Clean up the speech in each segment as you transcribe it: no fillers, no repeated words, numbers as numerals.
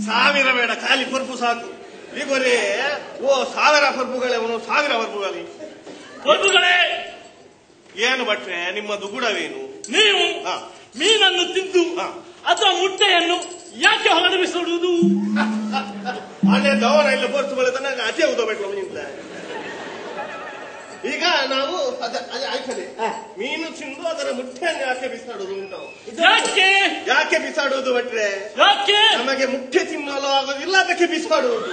ಸಾವಿರ ಬೇಡ, ಖಾಲಿ ಪರ್ಪು ಸಾಕು. ಈಗೊರೇ ಓ ಸಾವಿರ ಪರ್ಪುಗಳೇ, ಅವನು ಸಾವಿರ ಪರ್ಪುಗಳೇ. ಏನು ಭಟ್ರೆ, ನಿಮ್ಮ ದುಗುಡವೇನು? ನೀವು ಮೀನನ್ನು ತಿಂದು ಅಥವಾ ಮುಟ್ಟೆಯನ್ನು ಯಾಕೆ ಹೊರಗೆ ಬಿಸಾಡುವುದು? ಅಲ್ಲೇ ದವನ ಇಲ್ಲ ಪರ್ಸು ಬಳೆ ತನಕ ಅದೇ ಉದಬೇಕು ನಿಂತ. ಈಗ ನಾವು ಆಯ್ತದೆ, ಮೀನು ತಿಂದು ಅದರ ಮುಟ್ಟೆಯನ್ನು ಯಾಕೆ ಬಿಸಾಡುದು? ಯಾಕೆ ಬಿಸಾಡುವುದು ಭಟ್ರೆ? ಯಾಕೆ ನಮಗೆ ಮುಟ್ಟೆ ತಿನ್ನಲು ಆಗೋದಿಲ್ಲ, ಅದಕ್ಕೆ ಬಿಸಾಡುವುದು.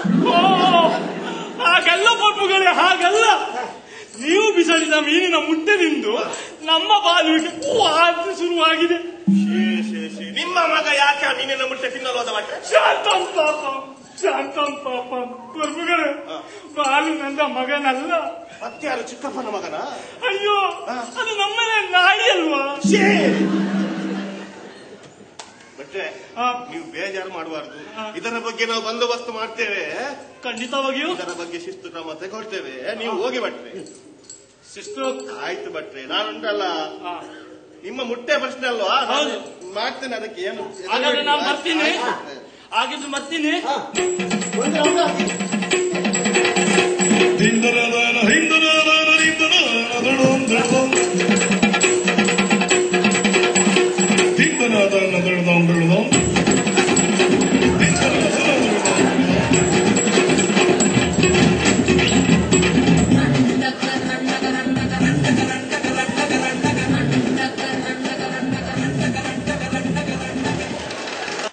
ಹಾಗಲ್ಲ ಪರ್ಪುಗಳೇ, ಹಾಗಲ್ಲ. ನೀವು ಬಿಸಾಡಿದ ಮೀನಿನ ಮುಟ್ಟೆ ತಿಂದು ನಮ್ಮ ಬಾಲುವಿಗೆ ಶುರುವಾಗಿದೆ. ನಿಮ್ಮ ಮಗ ಯಾಕೆ ಆ ಮೀನಿನ ಮುಟ್ಟೆ ತಿನ್ನಲು ಹೋದ ಭಟ್ರೆ? ಶಾಂತಂ ಪಾಪ ಪರ್ಪುಗಳೇ, ಬಾಲು ನನ್ನ ಮಗನಲ್ಲ. ಮತ್ಯಾರು ಚಿಕ್ಕಪ್ಪನ ಮಗನ? ಅಯ್ಯೋ, ಅದು ನಮ್ಮನೆ ನಾಯಿ ಅಲ್ವಾ? ಭಟ್ರೆ, ನೀವು ಬೇಜಾರು ಮಾಡಬಾರ್ದು. ಇದರ ಬಗ್ಗೆ ನಾವು ಬಂದೋಬಸ್ತ್ ಮಾಡ್ತೇವೆ. ಖಂಡಿತವಾಗಿಯೂ ಇದರ ಬಗ್ಗೆ ಶಿಸ್ತು ಕ್ರಮ ತಗೊಳ್ತೇವೆ. ನೀವು ಹೋಗಿ ಭಟ್ರೆ. ಶಿಸ್ತು ಆಯ್ತು ಭಟ್ರೆ, ನಾನುಂಟಲ್ಲ, ನಿಮ್ಮ ಮುಟ್ಟೆ ಪ್ರಶ್ನೆ ಅಲ್ವಾ, ಮಾಡ್ತೇನೆ. ಅದಕ್ಕೆ ಏನು? ಹಾಗಾದ್ರೆ ನಾನು ಬರ್ತೀನಿ. ಹಾಗಿದ್ದು ಬರ್ತೀನಿ.